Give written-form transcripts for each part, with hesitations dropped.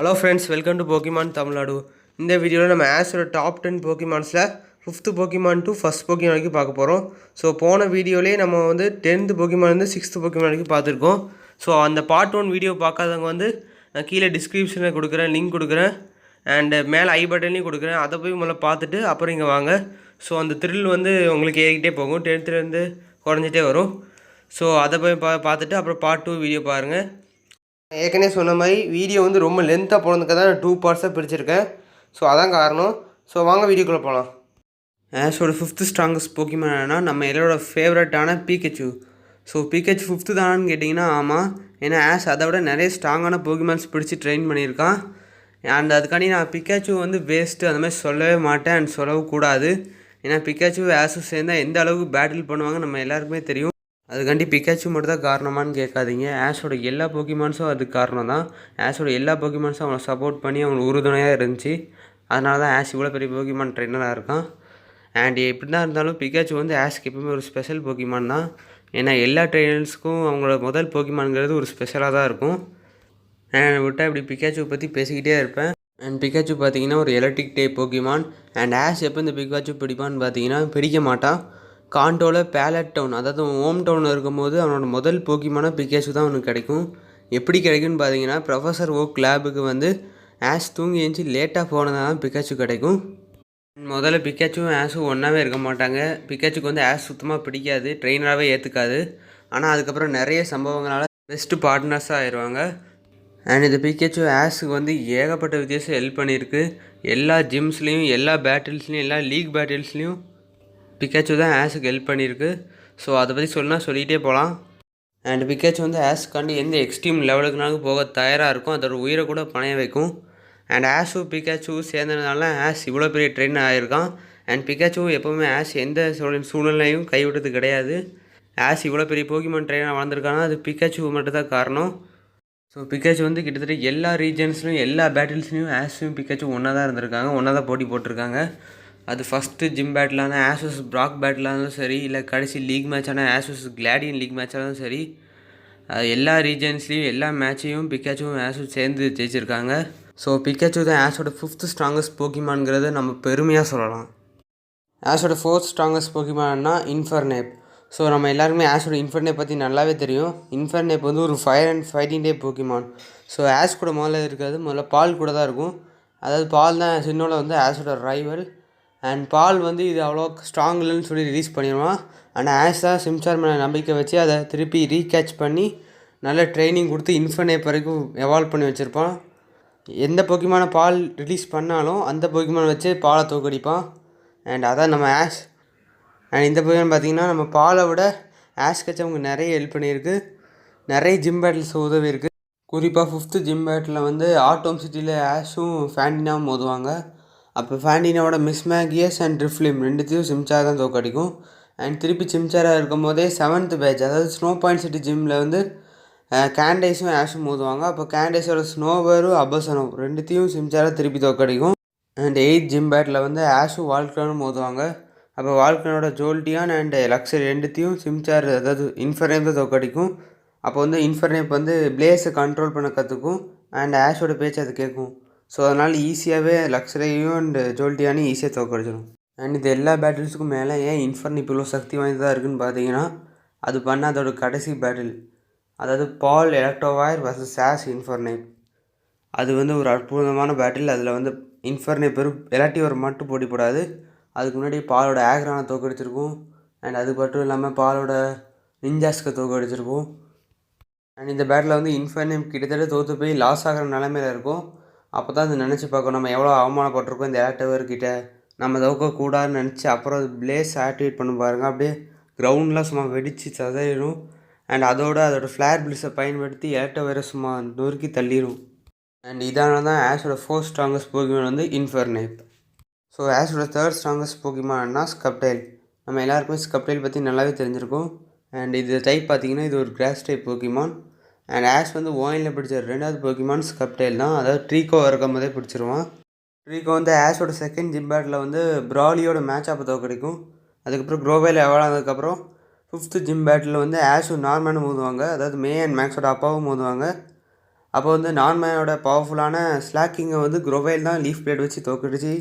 Hello friends, welcome to Pokemon Tamil Nadu. இந்த வீடியோவில் நம்ம ஆஸோட டாப் 10 போக்கிமான்ஸில் 5th Pokemon to first Pokemon வரைக்கும் பார்க்க போகிறோம். ஸோ போன வீடியோலேயே நம்ம வந்து 10th போக்கிமான் 6th போக்கிமான் வரைக்கும் பார்த்துருக்கோம். ஸோ அந்த பார்ட் 1 வீடியோ பார்க்காதவங்க வந்து நான் கீழே டிஸ்கிரிப்ஷனில் கொடுக்குறேன், லிங்க் கொடுக்குறேன், அண்டு மேலே ஐ பட்டன்லையும் கொடுக்குறேன். அதை போய் முதல்ல பார்த்துட்டு அப்புறம் இங்கே வாங்க. ஸோ அந்த த்ரில் வந்து உங்களுக்கு ஏறிக்கிட்டே போகும், 10th குறைஞ்சிட்டே வரும். ஸோ அதை போய் பார்த்துட்டு அப்புறம் பார்ட் 2 வீடியோ பாருங்கள். ஏற்கனவே சொன்ன மாதிரி வீடியோ வந்து ரொம்ப லென்த்தாக போனதுக்கு தான் நான் 2 பார்ட்ஸாக பிரிச்சிருக்கேன். ஸோ அதான் காரணம். ஸோ வாங்க வீடியோக்குள்ளே போகலாம். ஆஷோட 5th ஸ்ட்ராங்கஸ்ட் போக்கிமான்னா நம்ம எல்லாரோட ஃபேவரட்டான பீக்கச்சு. ஸோ பீக்கச்சு 5th தானான்னு கேட்டிங்கன்னா ஆமாம். ஏன்னா ஆஷ் அதை விட நிறைய ஸ்ட்ராங்கான போக்கிமான்ஸ் பிடிச்சி ட்ரெயின் பண்ணியிருக்கான். அண்ட் அதுக்காண்டி நான் பிக்காச்சு வந்து வேஸ்ட்டு அந்த மாதிரி சொல்லவே மாட்டேன் அண்ட் சொல்லவும் கூடாது. ஏன்னா பிக்காச்சு ஆஷும் சேர்ந்தால் எந்த அளவுக்கு பேட்டில் பண்ணுவாங்க நம்ம எல்லாருக்குமே தெரியும். அதுக்காண்டி பிக்காச்சு மட்டும் தான் காரணமானு கேட்காதீங்க. ஆஷோட எல்லா போக்கிமான்ஸும் அதுக்கு காரணம் தான். ஆஷோட எல்லா போக்கிமான்ஸும் அவனை சப்போர்ட் பண்ணி அவனுக்கு உறுதுணையாக இருந்துச்சு. அதனால தான் ஆஷ் இவ்வளோ பெரிய போக்கிமான் ட்ரெயினராக இருக்கான். அண்ட் எப்படி தான் இருந்தாலும் பிக்காச்சு வந்து ஆஷ்க்கு எப்பவுமே ஒரு ஸ்பெஷல் போக்கிமான் தான். ஏன்னா எல்லா ட்ரெயினர்ஸ்க்கும் அவங்களோட முதல் போக்கிமான்ங்கிறது ஒரு ஸ்பெஷலாக தான் இருக்கும். அண்ட் விட்டால் இப்படி பிக்காச்சு பற்றி பேசிக்கிட்டே இருப்பேன். அண்ட் பிக்காச்சு பார்த்தீங்கன்னா ஒரு electric type Pokemon. And Ash எப்போ இந்த பிக்காச்சு பிடிப்பான்னு பார்த்தீங்கன்னா பிடிக்க மாட்டான். காண்டோவில் பேலட் டவுன், அதாவது ஹோம் டவுனில் இருக்கும்போது அவனோட முதல் போக்கிமான பிக்காச்சு தான் அவனுக்கு கிடைக்கும். எப்படி கிடைக்கும்னு பார்த்தீங்கன்னா ப்ரொஃபஸர் ஓக் லேபுக்கு வந்து ஆஷ் தூங்கி எழுந்துச்சி லேட்டாக போனதாக தான் பிக்காச்சு கிடைக்கும். முதல்ல பிக்காச்சும் ஆஷும் ஒன்றாவே இருக்க மாட்டாங்க. பிக்காச்சுக்கு வந்து ஆஷ் சுத்தமாக பிடிக்காது, ட்ரெயினராகவே ஏற்றுக்காது. ஆனால் அதுக்கப்புறம் நிறைய சம்பவங்களால் பெஸ்ட்டு பார்ட்னர்ஸாக ஆயிடுவாங்க. அண்ட் இந்த பிக்காச்சு ஆஷுக்கு வந்து ஏகப்பட்ட வித்தியாசம் ஹெல்ப் பண்ணியிருக்கு. எல்லா ஜிம்ஸ்லேயும், எல்லா பேட்டில்ஸ்லேயும், எல்லா லீக் பேட்டில்ஸ்லேயும் பிக்காச்சு தான் ஆஷுக்கு ஹெல்ப் பண்ணியிருக்கு. ஸோ அதை பற்றி சொல்லிகிட்டே போகலாம். அண்ட் பிக்காச்சு வந்து ஆஷுக்காண்டி எந்த எக்ஸ்ட்ரீம் லெவலுக்குனாலும் போக தயாராக இருக்கும். அதோட உயிரை கூட பணைய வைக்கும். அண்ட் ஆஷு பிக்காச்சு சேர்ந்ததுனால ஆஷ் இவ்வளோ பெரிய ட்ரெயின் ஆகியிருக்கான். அண்ட் பிக்காச்சு எப்போவுமே ஆஷ் எந்த சூழ்நிலையும் கைவிட்டது கிடையாது. ஆஷ் இவ்வளோ பெரிய போக்கிமான் ட்ரெயினாக வளர்ந்துருக்காங்கன்னா அது பிக்காச்சு மட்டும் தான் காரணம். ஸோ பிக்காச்சு வந்து கிட்டத்தட்ட எல்லா ரீஜன்ஸ்லையும், எல்லா பேட்டில்ஸ்லையும் ஆஷும் பிக்காச்சு ஒன்றா தான் இருந்திருக்காங்க, ஒன்றா தான் போட்டி போட்டிருக்காங்க. அது ஃபஸ்ட்டு ஜிம் பேட்டிலான ஆஷஸ் ப்ராக் பேட்டிலானாலும் சரி, இல்லை கடைசி லீக் மேட்சான ஆஷஸ் கிளாடியன் லீக் மேட்சாலும் சரி, எல்லா ரீஜன்ஸ்லேயும் எல்லா மேட்சையும் பிக்காச்சும் ஆஷும் சேர்ந்து ஜெயிச்சிருக்காங்க. ஸோ பிக்காச்சு தான் ஆஷோட 5th ஸ்ட்ராங்கஸ்ட் போக்கிமான்ங்கிறத நம்ம பெருமையாக சொல்லலாம். ஆஷோட 4th ஸ்ட்ராங்கஸ்ட் போக்கிமான்னா இன்ஃபர்னேப். ஸோ நம்ம எல்லாருமே ஆஷோட இன்ஃபர்னேப் பற்றி நல்லாவே தெரியும். இன்ஃபர்னேப் வந்து ஒரு fire and fighting type Pokemon. So ash கூட முதல்ல பால் கூட தான் இருக்கும். அதாவது பால் தான் சின்னோவில் வந்து ஆஷோட ரைவல். அண்ட் பால் வந்து இது அவ்வளோ ஸ்ட்ராங் இல்லைன்னு சொல்லி ரிலீஸ் பண்ணிடுவான். அண்ட் ஆஷ் தான் சிம்சார் மேலே நம்பிக்கை வச்சு அதை திருப்பி ரீகேட்ச் பண்ணி நல்ல ட்ரைனிங் கொடுத்து இன்ஃபர்னேப் வரைக்கும் எவால்வ் பண்ணி வச்சுருப்பான். எந்த போக்கிமான பால் ரிலீஸ் பண்ணாலும் அந்த போக்கிமான் வச்சு பாலை தோக்கடிப்பான். அண்ட் அதான் நம்ம ஆஷ். அண்ட் இந்த போக்கிமான் பார்த்திங்கன்னா நம்ம பாலை விட ஆஷ் கச்சவங்க நிறைய ஹெல்ப் பண்ணியிருக்கு. நிறைய ஜிம் பேட்டில்ஸ் உதவி இருக்குது. குறிப்பாக 5th ஜிம் பேட்டில் வந்து ஆட்டோம் சிட்டியில் ஆஷும் ஃபேண்டினாவும் மோதுவாங்க. அப்போ ஃபேண்டினாவோட மிஸ்மேகியஸ் அண்ட் ட்ரிஃப்லிம் ரெண்டுத்தையும் சிம்சார் தான் தோக்கடிக்கும். அண்ட் திருப்பி சிம்சாராக இருக்கும் போதே 7th பேட்ச், அதாவது ஸ்னோ பாயிண்ட் சிட்டி ஜிம்மில் வந்து கேண்டைஸும் ஆஷும் மோதுவாங்க. அப்போ கேண்டைஸோட ஸ்னோவரும் அபசனும் ரெண்டுத்தையும் சிம்சாராக திருப்பி தோக்கடிக்கும். அண்ட் 8th ஜிம் பேட்டில் வந்து ஆஷும் வால்க்ரானும் மோதுவாங்க. அப்போ வால்க்ரானோட ஜோல்டியான் அண்ட் லக்ஸரி ரெண்டுத்தையும் சிம்சார், அதாவது இன்ஃபர்னேப் தான் தோக்கடிக்கும். அப்போ வந்து இன்ஃபர்னேப் வந்து பிளேஸை கண்ட்ரோல் பண்ண கற்றுக்கும். அண்ட் ஆஷோட பேச்சு அது கேட்கும். ஸோ அதனால் ஈஸியாகவே லக்ஸரையும் அண்ட் ஜோல்டியானையும் ஈஸியாக தோக்கடிச்சிடும். அண்ட் இது எல்லா பேட்டில்ஸுக்கும் மேலே ஏன் இன்ஃபர்னேப் இவ்வளோ சக்தி வாய்ந்ததாக இருக்குதுன்னு பார்த்தீங்கன்னா அது பண்ண அதோட கடைசி பேட்டில், அதாவது பால் எலக்ட்ரோவைர் வர்சஸ் ஆஷ் இன்ஃபர்னேப். அது வந்து ஒரு அற்புதமான பேட்டில். அதில் வந்து இன்ஃபர்னேப் எலாக்டிவர் மட்டும் போட்டி போடாது, அதுக்கு முன்னாடி பாலோட ஆக்ரானை தோக்கடிச்சிருக்கும். அண்ட் அது மட்டும் இல்லாமல் பாலோட நிஞ்சாஸ்க்கு தோக்கடிச்சிருக்கும். அண்ட் இந்த பேட்டில் வந்து இன்ஃபர்னேப் கிட்டத்தட்ட தோற்று போய் லாஸ் ஆகிற நிலமையில் இருக்கும். அப்போ தான் அது நினச்சி பார்க்கும், நம்ம எவ்வளோ அவமானப்பட்டிருக்கோம் இந்த எலாக்டிவர்கிட்ட, நம்ம தோக்கக்கூடாதுன்னு நினச்சி அப்புறம் அது பிளேஸ் ஆக்டிவேட் பண்ண பாருங்கள். அப்படியே கிரவுண்ட்லாம் சும்மா வெடித்து சதையிடும். அண்ட் அதோட ஃப்ளேர் பிளிஸை பயன்படுத்தி எலாக்டிவரை சும்மா நொறுக்கி தள்ளிடும். அண்ட் இதனால தான் ஆஷோட 4th ஸ்ட்ராங்கஸ்ட் போக்கிமான் வந்து இன்ஃபர்னேப். So ஆஷோட 3rd strongest போக்கிமான்னா ஸ்கப்டைல். நம்ம எல்லாருக்குமே ஸ்கப்டைல் பற்றி நல்லாவே தெரிஞ்சிருக்கும். அண்ட் இது டைப் பார்த்திங்கன்னா இது ஒரு cross type Pokemon. And ash வந்து ஓயினில் பிடிச்ச 2வது போக்கிமான் ஸ்கப்டைல் தான். அதாவது ட்ரீகோ இருக்கும் போதே பிடிச்சிருவான். ட்ரீகோ வந்து ஆஷோட 2nd ஜிம் பேட்டில் வந்து ப்ராலியோட மேட்ச் அப்போ தோக்கடிக்கும். அதுக்கப்புறம் க்ரோவேல் எவ்வளோ ஆனதுக்கப்புறம் 5th ஜிம் பேட்டில் வந்து ஆஷும் நார்மனும் மோதுவாங்க. அதாவது மே அண்ட் மேக்ஸோட அப்பாவும் மோதுவாங்க. அப்போ வந்து நான்மேனோட பவர்ஃபுல்லான ஸ்லாக்கிங்கை வந்து குரோவைல் தான் லீஃப் பிளேட் வச்சு தோக்கடிச்சு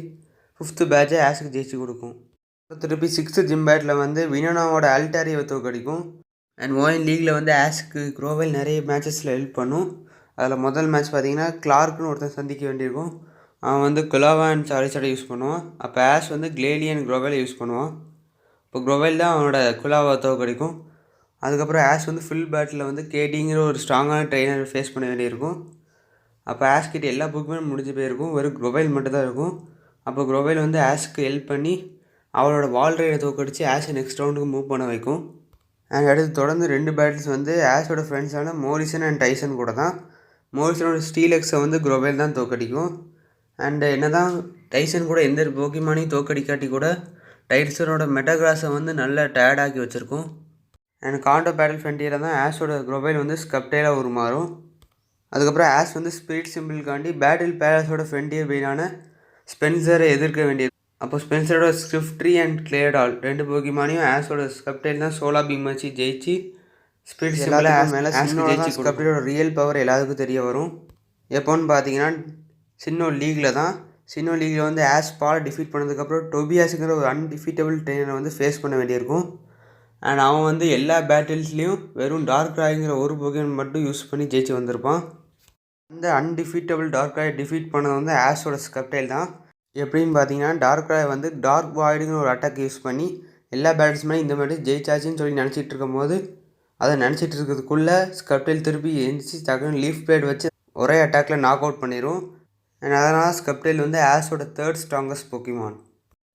5th பேட்சை ஆஷுக்கு ஜெயிச்சு கொடுக்கும். திருப்பி 6th ஜிம் பேட்டில் வந்து வினோனாவோட அல்டாரியை தோக்கடிக்கும். அண்ட் ஓஎன் லீகில் வந்து ஆஷுக்கு குரோவைல் நிறைய மேட்சஸில் ஹெல்ப் பண்ணும். அதில் முதல் மேட்ச் பார்த்தீங்கன்னா கிளார்க்குன்னு ஒருத்தன் சந்திக்க வேண்டியிருக்கும். அவன் வந்து குலாவா அண்ட் சாரிஸோட யூஸ் பண்ணுவான். அப்போ ஆஷ் வந்து கிளேலி அண்ட் குரோவைல் யூஸ் பண்ணுவான். இப்போ குரோவைல் தான் அவனோட குலாவா தோக்கடிக்கும். அதுக்கப்புறம் ஆஷ் வந்து ஃபுல் பேட்டில் வந்து கேடிங்கிற ஒரு ஸ்ட்ராங்கான ட்ரெயினர் ஃபேஸ் பண்ண வேண்டியிருக்கும். அப்போ ஆஷ் கிட்ட எல்லா புக்குமே முடிஞ்சு போயிருக்கும், வெறும் குரோவைல் மட்டும் தான் இருக்கும். அப்போ குரோவைல் வந்து ஆஷ்க்கு ஹெல்ப் பண்ணி அவளோட வால் ரைடை தோக்கடிச்சு ஆஷை நெக்ஸ்ட் ரவுண்டுக்கு மூவ் பண்ண வைக்கும். அண்ட் அடுத்து தொடர்ந்து 2 பேட்டில்ஸ் வந்து ஆஷோட ஃப்ரெண்ட்ஸான மோரிசன் அண்ட் டைசன் கூட தான். மோரிசனோட ஸ்டீலெக்ஸை வந்து குரோவைல் தான் தோக்கடிக்கும். அண்டு என்ன தான் டைசன் கூட எந்த போக்கிமானையும் தோக்கடிக்காட்டி கூட டைசனோட மெட்டாகிராஸை வந்து நல்லா டயர்டாக்கி வச்சுருக்கும். அண்ட் காண்டோ பேட்டில் ஃப்ரண்டியரில் தான் ஆஷோட குரோவைல் வந்து ஸ்கப்டைலாக உருமாறும். அதுக்கப்புறம் ஆஷ் வந்து ஸ்பிரிட் சிம்பிளுக்காண்டி பேட்டில் பேலஸோட ஃப்ரண்டியர் பெயினான ஸ்பென்சரை எதிர்க்க வேண்டியது. அப்போ ஸ்பென்சரோட ஸ்கிரிப்ட்ரி அண்ட் கிளேடால் 2 போக்கிமானையும் ஆஷோட ஸ்கப்டைல் தான் சோலா பீம் வச்சு ஜெயிச்சு ஸ்பிரிட் சிம்பிள் மேலே ஸ்கப்டைலோட ரியல் பவர் எல்லாத்துக்கும் தெரிய வரும். எப்போன்னு பார்த்தீங்கன்னா சின்னோ லீகில் தான். சின்னோ லீகில் வந்து ஆஷ் பாலை டிஃபீட் பண்ணதுக்கப்புறம் டொபியாஸுங்கிற ஒரு அன்டிஃபீட்டபிள் ட்ரெயினரை வந்து ஃபேஸ் பண்ண வேண்டியிருக்கும். அண்ட் அவன் வந்து எல்லா பேட்டில்ஸ்லேயும் வெறும் டார்க் ராய்ங்கிற ஒரு போக்கிமான் மட்டும் யூஸ் பண்ணி ஜெயிச்சு வந்திருப்பான். அந்த அன்டிஃபீட்டபிள் டார்க் ராய் டிஃபீட் பண்ணது வந்து ஆஷோட ஸ்கப்டைல் தான். எப்படின்னு பார்த்தீங்கன்னா டார்க் ராய் வந்து டார்க் வாய்டுங்கிற ஒரு அட்டாக் யூஸ் பண்ணி எல்லா பேட்ஸ்மேனும் இந்த மாதிரி ஜெயிச்சாச்சின்னு சொல்லி நினச்சிட்டு இருக்கும்போது அதை நினச்சிட்டு இருக்கிறதுக்குள்ளே ஸ்கப்டைல் திருப்பி எந்திரிச்சு டக்குன்னு லீஃப் பிளேட் வச்சு ஒரே அட்டாக்கில் நாக் அவுட் பண்ணிடும். அண்ட் அதனால் ஸ்கப்டைல் வந்து ஆஷோட 3rd ஸ்ட்ராங்கஸ்ட் போக்கிமான்.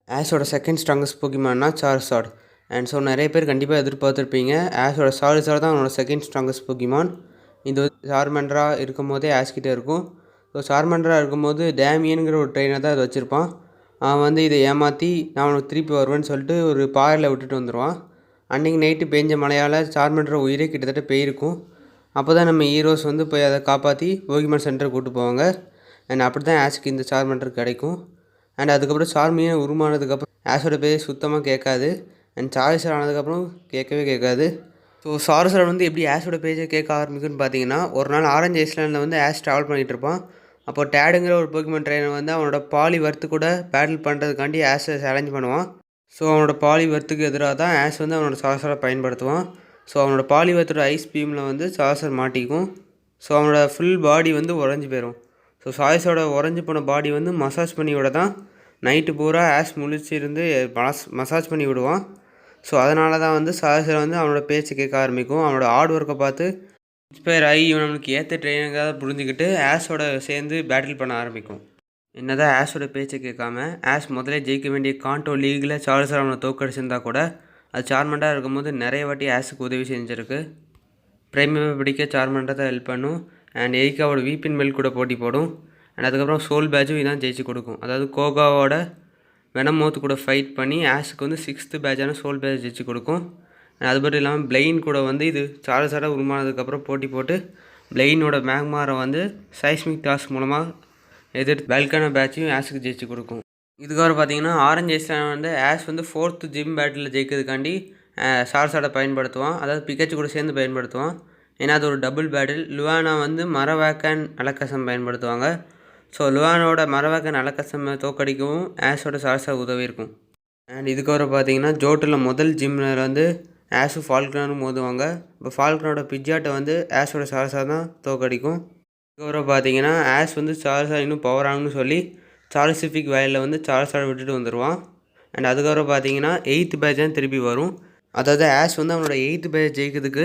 ஆஷோட 2nd ஸ்ட்ராங்கஸ்ட் போக்கிமான்னா சார்சார்ட். அண்ட் ஸோ நிறைய பேர் கண்டிப்பாக எதிர்பார்த்துருப்பீங்க, ஆஷோட சார்சார்ட் தான் அவனோட 2nd ஸ்ட்ராங்கஸ்ட் போக்கிமான். இது வந்து சார்மெண்ட்ரா இருக்கும் போதே ஆஷ்கிட்டே இருக்கும். ஸோ சார்மெண்ட்ரா இருக்கும்போது டேமியனுங்கிற ஒரு ட்ரெயினர் தான் அதை வச்சுருப்பான். அவன் வந்து இதை ஏமாற்றி நான் அவனுக்கு திருப்பி வருவேன்னு சொல்லிட்டு ஒரு பாறையில் விட்டுட்டு வந்துடுவான். அன்றைக்கி நைட்டு பெஞ்ச மழையால் சார்மெண்ட்ரா உயிரே கிட்டத்தட்ட போயிருக்கும். அப்போ தான் நம்ம ஹீரோஸ் வந்து போய் அதை காப்பாற்றி போகிமான் சென்டரை கூப்பிட்டு போவாங்க. அண்ட் அப்படி தான் ஆஷ்க்கு இந்த சார்மெண்ட்ரு கிடைக்கும். அண்ட் அதுக்கப்புறம் சார்மியன் உருமானதுக்கப்புறம் ஆஷோட பேர் சுத்தமாக கேட்காது. அண்ட் சார்ஜர் ஆனதுக்கப்புறம் கேட்கவே கேட்காது. ஸோ சார்சர் வந்து எப்படி ஆஷோட பேஜை கேட்க ஆரம்பிக்குன்னு பார்த்தீங்கன்னா, ஒரு நாள் ஆரஞ்சு ஐஸ்லாண்டில் வந்து ஆஷ் ட்ராவல் பண்ணிகிட்டு இருப்பான். அப்போ டேடுங்கிற ஒரு போக்கிமான் ட்ரெயினர் வந்து அவனோட பாலிவர்த்து கூட பேட்டில் பண்ணுறதுக்காண்டி ஆஷை சேலஞ்ச் பண்ணுவான். ஸோ அவனோட பாலிவர்த்துக்கு எதிராக தான் ஆஷ் வந்து அவனோட சார்சரை பயன்படுத்துவான். ஸோ அவனோட பாலிவர்த்தோட ஐஸ் பீமில் வந்து சார்சர் மாட்டிக்கும். ஸோ அவனோட ஃபுல் பாடி வந்து உறைஞ்சி போயிடும். ஸோ சார்ஸோட உறைஞ்சி போன பாடி வந்து மசாஜ் பண்ணி விட தான் நைட்டு பூரா ஆஷ் முழிச்சு இருந்து மசாஜ் பண்ணி விடுவான். ஸோ அதனால தான் வந்து சார்சர் வந்து அவனோட பேச்சு கேட்க ஆரம்பிக்கும். அவனோட ஹார்ட் ஒர்க்கை பார்த்து இன்ஸ்பயர் ஆகி இவன் நம்மளுக்கு ஏற்ற ட்ரெயினராக புரிஞ்சுக்கிட்டு ஆஷோட சேர்ந்து பேட்டில் பண்ண ஆரம்பிக்கும். என்னதான் ஆஷோட பேச்சை கேட்காம ஆஷ் முதல்ல ஜெயிக்க வேண்டிய காண்டோ லீகில் சார்சர் அவனை தோக்கடிச்சிருந்தா கூட அது சார்மெண்ட்டாக இருக்கும்போது நிறைய வாட்டி ஆஷுக்கு உதவி செஞ்சுருக்கு. பிரைமேவை பிடிக்க சார்மெண்ட்டாக தான் ஹெல்ப் பண்ணும். அண்ட் எரிக்காவோட வீப்பின் மெல் கூட போட்டி போடும். அண்ட் அதுக்கப்புறம் சோல் பேட்சும் இதான் ஜெயிச்சு கொடுக்கும். அதாவது கோகாவோட வெனமோத் கூட ஃபைட் பண்ணி ஆஷுக்கு வந்து 6th பேட்சான சோல் பேட்ச் ஜெயிச்சு கொடுக்கும். அது மட்டும் இல்லாமல் பிளெயின் கூட வந்து இது சார்ஜராக உருமானதுக்கப்புறம் போட்டி போட்டு பிளெயினோட மேக்மாரை வந்து சைஸ்மிக் டாஸ் மூலமாக எதிர்த்து வெல்கான பேட்சையும் ஆஷுக்கு ஜெயிச்சு கொடுக்கும். இதுக்கப்புறம் பார்த்தீங்கன்னா ஆரஞ்சு ஐஸ்லாண்ட் வந்து ஆஷ் வந்து 4th ஜிம் பேட்டில் ஜெயிக்கிறதுக்காண்டி சார்சார்டை பயன்படுத்துவான். அதாவது பிகச்சு கூட சேர்ந்து பயன்படுத்துவான். ஏன்னா அது ஒரு டபுள் பேட்டில். லுவானா வந்து மரவேக்கன் அலக்கசம் பயன்படுத்துவாங்க. ஸோ லுவானோட மரவேக்கன் அலக்கசம் தோக்கடிக்கவும் ஆஷோட சார்சார் உதவி இருக்கும். அண்ட் இதுக்கப்புறம் பார்த்தீங்கன்னா ஜோட்டில் முதல் ஜிம்மில் வந்து ஆஷும் ஃபால்கனரும் மோதுவாங்க. இப்போ ஃபால்கனோட பிஜாட்டை வந்து ஆஷோட சார்சார் தான் தோக்கடிக்கும். இதுக்கப்புறம் பார்த்தீங்கன்னா ஆஷ் வந்து சார்சார் இன்னும் பவர் ஆகும்னு சொல்லி சார்சிஃபிக் வயலில் வந்து சார்சாரை விட்டுட்டு வந்துடுவான். அண்ட் அதுக்கப்புறம் பார்த்தீங்கன்னா 8th பேட்ச் தான் திருப்பி வரும். அதாவது ஆஷ் வந்து அவனோட 8th பேட்ச் ஜெயிக்கிறதுக்கு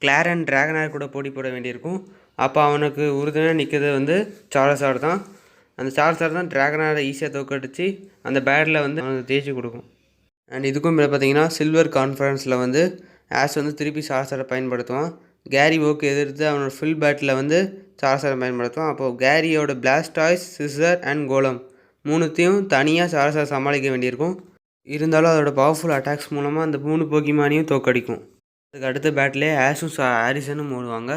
கிளார் அண்ட் ட்ராகனார் கூட போட்டி போட வேண்டியிருக்கும். அப்போ அவனுக்கு உறுதுணையாக நிற்கிறது வந்து சார்சார் தான். அந்த சார்சார் தான் ட்ராகனாரை ஈஸியாக தோக்கடிச்சு அந்த பேட்டில் வந்து அவனுக்கு ஜெயிச்சு கொடுக்கும். அண்ட் இதுக்கும் மேலே பார்த்தீங்கன்னா சில்வர் கான்ஃபரன்ஸில் வந்து ஆஷ் வந்து திருப்பி சார்சாரை பயன்படுத்துவான். கேரி ஓக்கு எதிர்த்து அவனோட ஃபுல் பேட்டில் வந்து சார்சாரை பயன்படுத்துவான். அப்போது கேரியோட பிளாஸ்டாய்ஸ், சிசர் அண்ட் கோலம் 3த்தையும் தனியாக சார்சார் சமாளிக்க வேண்டியிருக்கும். இருந்தாலும் அதோட பவர்ஃபுல் அட்டாக்ஸ் மூலமாக அந்த 3 போக்கிமானையும் தோக்கடிக்கும். அதுக்கு அடுத்த பேட்டிலே ஆஷும் ஹாரிசனும் ஓடுவாங்க.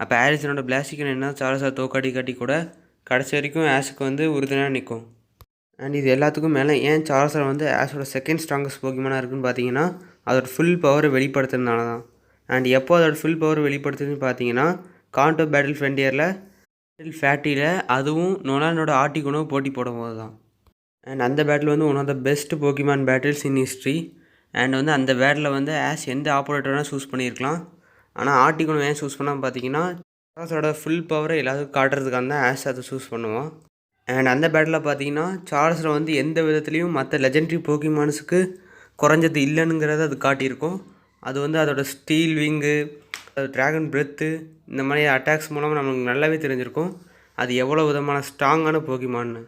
அப்போ ஹாரிசனோட பிளாஸ்டிக்கன் என்ன சார்சார் தோக்கடி கூட கடைசி வரைக்கும் ஆஷுக்கு வந்து உறுதுணையாக நிற்கும். அண்ட் இது எல்லாத்துக்கும் மேலே ஏன் சார்சர் வந்து ஆஷோட 2nd ஸ்ட்ராங்கஸ்ட் போக்கிமானாக இருக்குதுன்னு பார்த்தீங்கன்னா அதோட ஃபுல் பவரை வெளிப்படுத்துறதுனால தான். அண்ட் எப்போ அதோட ஃபுல் பவர் வெளிப்படுத்துதுன்னு பார்த்தீங்கன்னா காண்டோ பேட்டில் ஃப்ரண்டியரில் ஃபேட்டியில் அதுவும் நொலானோட ஆர்டிகனும் போட்டி போடும் போது தான். அண்ட் அந்த பேட்டில் வந்து one of the best Pokemon battles in history. And வந்து அந்த பேட்டில் வந்து எந்த ஆப்ரேட்டராக சூஸ் பண்ணியிருக்கலாம். ஆனால் ஆர்டிகன் ஏன் சூஸ் பண்ணால் பார்த்தீங்கன்னா சார்ஸோட ஃபுல் பவரை எல்லாத்துக்கும் காட்டுறதுக்காக தான் அதை சூஸ் பண்ணுவோம். அண்ட் அந்த பேட்டில் பார்த்தீங்கன்னா சார்ஸில் வந்து எந்த விதத்துலேயும் மற்ற லெஜெண்டரி போக்கிமான்ஸுக்கு குறைஞ்சது இல்லைனுங்கிறத அது காட்டியிருக்கும். அது வந்து அதோட ஸ்டீல் விங்கு, ட்ராகன் பிரெத்து, இந்த மாதிரி அட்டாக்ஸ் மூலமாக நம்மளுக்கு நல்லாவே தெரிஞ்சிருக்கும் அது எவ்வளோ விதமான ஸ்ட்ராங்கான போக்கிமான்னு.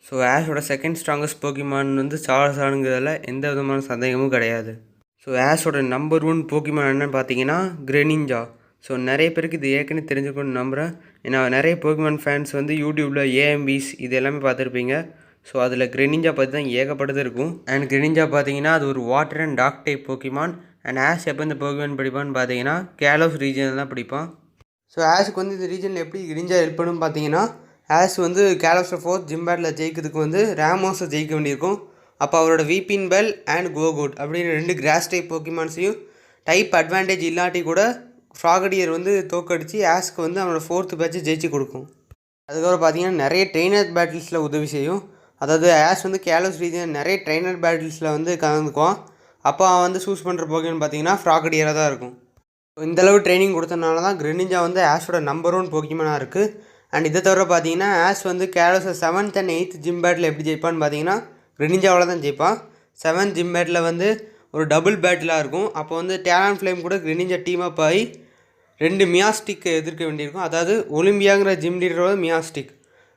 ஸோ ஆஷோட செகண்ட் ஸ்ட்ராங்கஸ்ட் போக்கிமான் வந்து சார்ஸானுங்கிறதுல எந்த விதமான சந்தேகமும் கிடையாது. ஸோ ஆஷோட நம்பர் 1 போக்கிமான் என்னன்னு பார்த்தீங்கன்னா கிரெனிஞ்சா. ஸோ நிறைய பேருக்கு இது ஏற்கனவே தெரிஞ்சுக்கணும்னு நம்புகிறேன். ஏன்னா நிறைய போக்கிமான் ஃபேன்ஸ் வந்து யூடியூப்பில் ஏஎம்பிஸ் இது எல்லாமே பார்த்துருப்பீங்க. ஸோ அதில் கிரெனிஞ்சா பற்றி தான் ஏகப்பட்டது இருக்கும். அண்ட் கிரெனிஞ்சா பார்த்தீங்கன்னா அது ஒரு water and dark type Pokemon. And Ash எப்போ இந்த போக்கிமான் படிப்பான்னு பார்த்தீங்கன்னா கேலோஸ் ரீஜனில் தான் படிப்பான். ஸோ ஆஷுக்கு வந்து இந்த ரீஜனில் எப்படி கிரெனிஞ்சா ஹெல்ப் பண்ணுன்னு பார்த்தீங்கன்னா ஆஷ் வந்து கேலோஸை 4th ஜிம் பேட்டில் ஜெயிக்கிறதுக்கு வந்து ரேமோஸை ஜெயிக்க வேண்டியிருக்கும். அப்போ அவரோட வீப்பின் பெல் அண்ட் கோகோட் அப்படின்னு 2 கிராஸ் டைப் போக்கிமான்ஸையும் டைப் அட்வான்டேஜ் இல்லாட்டி கூட ஃப்ராகடியர் வந்து தோக்கடிச்சு ஆஷ்க்கு வந்து அவனோட 4th பேட்சை ஜெயிச்சு கொடுக்கும். அதுக்கப்புறம் பார்த்தீங்கன்னா நிறைய ட்ரெயினர் பேட்டில்ஸில் உதவி செய்யும். அதாவது ஆஷ் வந்து கேலோஸ் ரீஜன் நிறைய ட்ரெயினர் பேட்டில்ஸில் வந்து கலந்துக்குவான். அப்போ அவன் வந்து சூஸ் பண்ணுற போக்கிமான் பார்த்தீங்கன்னா ஃப்ராகடியராக தான் இருக்கும். இந்தளவு ட்ரைனிங் கொடுத்தனால தான் கிரெனிஞ்சா வந்து ஆஷோட நம்பர் 1 போக்கிமானாக இருக்குது. அண்ட் இதை தவிர பார்த்தீங்கன்னா ஆஷ் வந்து கேலோஸை 7th and 8th gym battle எப்படி ஜெயிப்பான்னு பார்த்தீங்கன்னா கிரெனிஞ்சாவில் தான் ஜெயிப்பான். 7th ஜிம் பேட்டில் வந்து ஒரு டபுள் பேட்டிலாக இருக்கும். அப்போ வந்து டேலன் ஃப்ளேம் கூட கிரெனிஞ்சா டீம் அப் ஆகி 2 மியாஸ்டிக் எதிர்க்க வேண்டியிருக்கும். அதாவது ஒலிம்பியாங்கிற ஜிம் லீடரோட மியாஸ்டிக்.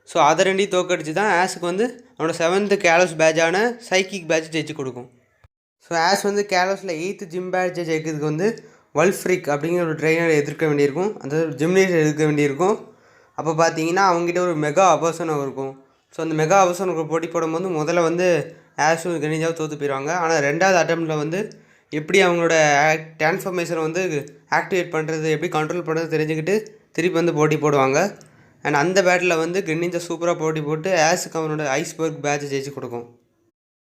ஸோ அதை 2 தோக்கடிச்சு தான் ஆஷுக்கு வந்து அவனோட 7th கேலோஸ் பேட்சான சைக்கிக் பேட்ச் ஜெயிச்சு கொடுக்கும். ஸோ ஆஷ் வந்து கேலோஸில் 8th ஜிம் பேட்சை ஜெயிக்கிறதுக்கு வந்து வல்ஃப்ரிக் அப்படிங்கிற ஒரு ட்ரெயினரை எதிர்க்க வேண்டியிருக்கும். அந்த ஜிம் லீடர் எதிர்க்க வேண்டியிருக்கும். அப்போ பார்த்தீங்கன்னா அவங்ககிட்ட ஒரு மெகா அபர்சனம் இருக்கும். ஸோ அந்த மெகா அபர்சனுக்கு போட்டி போடும்போது முதல்ல வந்து ஆஷும் கிரெனிஞ்சாவும் தோற்று போயிடுவாங்க. ஆனால் 2வது அட்டம்ப்டில் வந்து எப்படி அவங்களோட டிரான்ஸ்ஃபர்மேஷனை வந்து ஆக்டிவேட் பண்ணுறது, எப்படி கண்ட்ரோல் பண்ணுறது தெரிஞ்சுக்கிட்டு திருப்பி வந்து போட்டி போடுவாங்க. அண்ட் அந்த பேட்டில் வந்து கிரெனிஞ்சா சூப்பராக போட்டி போட்டு ஆஷுக்கு அவனோட ஐஸ்பர்க் பேட்சை ஜெயிச்சு கொடுக்கும்.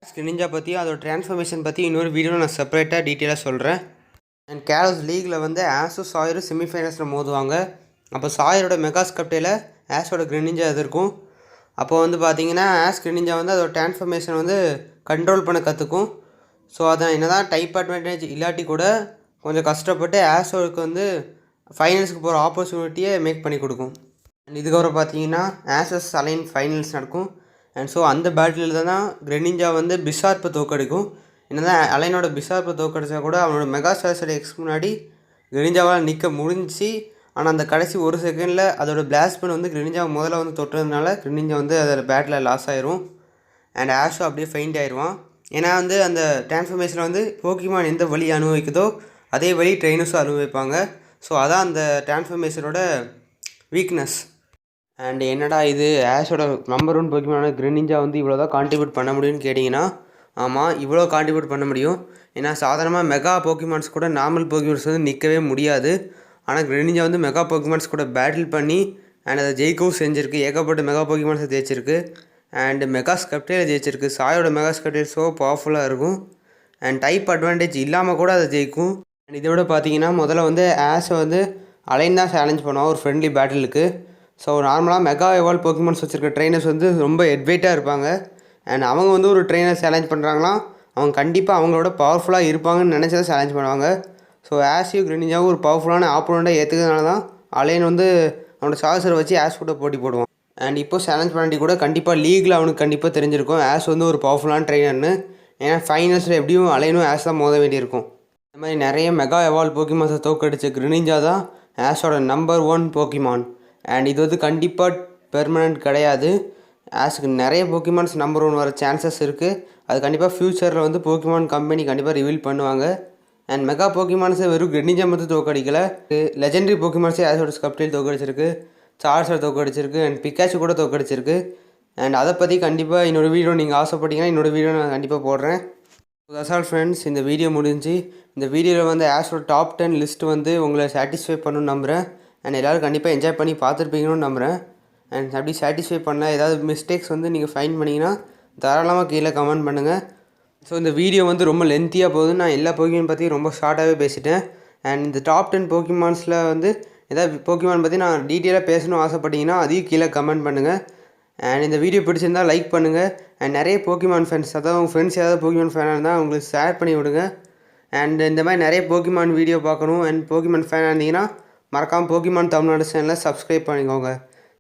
கிரெனிஞ்சா பற்றி அதோட டிரான்ஸ்ஃபர்மேஷன் பற்றி இன்னொரு வீடியோவில் நான் செப்பரேட்டாக டீட்டெயிலாக சொல்கிறேன். அண்ட் கேலோஸ் லீகில் வந்து ஆஷும் சாயரும் செமிஃபைனல்ஸில் மோதுவாங்க. அப்போ சாயரோட மெகாஸ்கப்டையில் ஆஷோட கிரெனிஞ்சா எதிர்க்கும். அப்போ வந்து பார்த்தீங்கன்னா ஆஷ் கிரெனிஞ்சா வந்து அதோட டிரான்ஸ்ஃபர்மேஷன் வந்து கண்ட்ரோல் பண்ண கற்றுக்கும். ஸோ அதை என்ன தான் டைப் அட்வான்டேஜ் இல்லாட்டி கூட கொஞ்சம் கஷ்டப்பட்டு ஆஷோருக்கு வந்து ஃபைனல்ஸுக்கு போகிற ஆப்பர்ச்சுனிட்டியை மேக் பண்ணி கொடுக்கும். அண்ட் இதுக்கப்புறம் பார்த்தீங்கன்னா ஆஷஸ் அலைன் ஃபைனல்ஸ் நடக்கும். அண்ட் ஸோ அந்த பேட்டில் தான் கிரெனிஞ்சா வந்து பிஷார்ப்பை தோக்கடிக்கும். என்ன தான் அலைனோட பிஷார்ப்பை தோக்கடிச்சா கூட அவனோட மெகாஸ்டார்ஸோட எக்ஸ் முன்னாடி கிரெனிஞ்சாவால் நிற்க முடிஞ்சு. ஆனால் அந்த கடைசி 1 செகண்டில் அதோட பிளாஸ்பன் வந்து கிரெனிஞ்சா முதல்ல வந்து தொட்டதுனால கிரெனிஞ்சா வந்து அதோட பேட்டில் லாஸ் ஆயிரும். அண்ட் ஆஷோ அப்படியே ஃபெயிண்ட் ஆயிடுவான். ஏன்னா வந்து அந்த டிரான்ஸ்ஃபர்மேஷனில் வந்து போக்கிமான் எந்த வழி அனுபவிக்குதோ அதே வழி ட்ரெயினர்ஸும் அனுபவிப்பாங்க. ஸோ அதான் அந்த டிரான்ஸ்ஃபர்மேஷனோட வீக்னஸ். அண்ட் என்னடா இது ஆஷோட நம்பர் 1 போக்கிமான கிரெனிஞ்சா வந்து இவ்வளோ தான் கான்ட்ரிபியூட் பண்ண முடியும்னு கேட்டிங்கன்னா, ஆமாம் இவ்வளோ கான்ட்ரிபியூட் பண்ண முடியும். ஏன்னா சாதாரணமாக மெகா போக்கிமான்ஸ் கூட நார்மல் போக்கிமான்ஸ் வந்து நிற்கவே முடியாது. ஆனால் கிரெனிஞ்சா வந்து மெகா போக்கிமான்ஸ் கூட பேட்டில் பண்ணி அண்ட் அதை ஜெயிக்கவும் செஞ்சுருக்கு. ஏகப்பட்ட மெகா போக்கிமான்ஸை ஜெயிச்சிருக்கு. அண்ட் மெகாஸ்கப்டையில் ஜெயிச்சிருக்கு. சாயோட மெகாஸ்கப்டைல் ஸோ பவர்ஃபுல்லாக இருக்கும். அண்ட் டைப் அட்வான்டேஜ் இல்லாமல் கூட அதை ஜெயிக்கும். அண்ட் இதை விட பார்த்தீங்கன்னா முதல்ல வந்து ஆஷை வந்து அலைன் தான் சேலஞ்ச் பண்ணுவான் ஒரு ஃப்ரெண்ட்லி பேட்டிலுக்கு. ஸோ நார்மலாக மெகா எவால்வ் போக்கிமான்ஸ் வச்சுருக்க ட்ரெயினர்ஸ் வந்து ரொம்ப ஹெட்வெயிட்டாக இருப்பாங்க. அண்ட் அவங்க வந்து ஒரு ட்ரெயினர் சேலஞ்ச் பண்ணுறாங்களாம் அவங்க கண்டிப்பாக அவங்களோட பவர்ஃபுல்லாக இருப்பாங்கன்னு நினச்சதை சேலஞ்ச் பண்ணுவாங்க. ஸோ ஆஷையும் கிரெனிஞ்சாவும் ஒரு பவர்ஃபுல்லான ஆப்போனண்ட்டாக ஏற்றுக்கிறதுனால தான் அலைன் வந்து அவனோட சார்ஸரை வச்சு ஆஷ் கூட போட்டி போடுவான். அண்ட் இப்போ சேலஞ்ச் பண்ணி கூட கண்டிப்பாக லீகில் அவனுக்கு கண்டிப்பாக தெரிஞ்சிருக்கும் ஆஷ் வந்து ஒரு பவர்ஃபுல்லான ட்ரெயினர்னு. ஏன்னா ஃபைனல்ஸில் எப்படியும் அலைனும் ஆஷ் தான் மோத வேண்டியிருக்கும். இந்த மாதிரி நிறைய மெகா எவால்வ் போக்கிமான்ஸை தோக்கடிச்ச கிரெனிஞ்சா தான் ஆஷோட நம்பர் 1 போக்கிமான். அண்ட் இது வந்து கண்டிப்பாக பெர்மனண்ட் கிடையாது. ஆஷுக்கு நிறைய போக்கிமான்ஸ் நம்பர் 1 வர சான்சஸ் இருக்குது. அது கண்டிப்பாக ஃப்யூச்சரில் வந்து போக்கிமான் கம்பெனி கண்டிப்பாக ரிவீல் பண்ணுவாங்க. அண்ட் மெகா போக்கிமான்ஸை வெறும் கிரெனிஞ்சா மட்டும் தோக்கடிக்கலை, லெஜெண்டரி போக்கிமான்ஸே ஆஷோட ஸ்கப்டைல் தோக்கடிச்சிருக்கு, சார்ஸர் தோக்கடிச்சிருக்கு, அண்ட் பிக்காச்சு கூட தோக்கடிச்சிருக்கு. அண்ட் அதை பற்றி கண்டிப்பாக இன்னொரு வீடியோ நீங்கள் ஆசைப்பட்டீங்கன்னா இன்னொரு வீடியோ நான் கண்டிப்பாக போடுறேன். தட்ஸ் ஆல் ஃப்ரெண்ட்ஸ், இந்த வீடியோ முடிஞ்சு. இந்த வீடியோவில் வந்து ஆஷோட டாப் 10 லிஸ்ட்டு வந்து உங்களை சாட்டிஸ்ஃபை பண்ணணும்னு நம்புகிறேன். அண்ட் எல்லோரும் கண்டிப்பாக என்ஜாய் பண்ணி பார்த்துருப்பீங்கன்னு நம்புகிறேன். அண்ட் அப்படி சாட்டிஸ்ஃபை பண்ண ஏதாவது மிஸ்டேக்ஸ் வந்து நீங்கள் ஃபைண்ட் பண்ணிங்கன்னா தாராளமாக கீழே கமெண்ட் பண்ணுங்கள். ஸோ இந்த வீடியோ வந்து ரொம்ப லென்த்தியாக போகுது. நான் எல்லா போக்கிமான் பற்றி ரொம்ப ஷார்ட்டாகவே பேசிட்டேன். அண்ட் இந்த டாப் 10 போக்கிமான்ஸில் வந்து ஏதாவது போக்கிமான் பற்றி நான் டீட்டெயிலாக பேசணும்னு ஆசைப்பட்டீங்கன்னா அதையும் கீழே கமெண்ட் பண்ணுங்கள். அண்ட் இந்த வீடியோ பிடிச்சிருந்தால் லைக் பண்ணுங்கள். அண்ட் நிறைய போக்கிமான் ஃபேன்ஸ், அதாவது உங்கள் ஃப்ரெண்ட்ஸ் ஏதாவது போக்கிமான் ஃபேனாக இருந்தால் அவங்களுக்கு ஷேர் பண்ணி விடுங்க. அண்ட் இந்த மாதிரி நிறைய போக்கிமான் வீடியோ பார்க்கணும் அண்ட் போக்கிமான் ஃபேனாக இருந்தீங்கன்னா மறக்காமல் போக்கிமான் தமிழ்நாடு சேனலை சப்ஸ்கிரைப் பண்ணிக்கோங்க.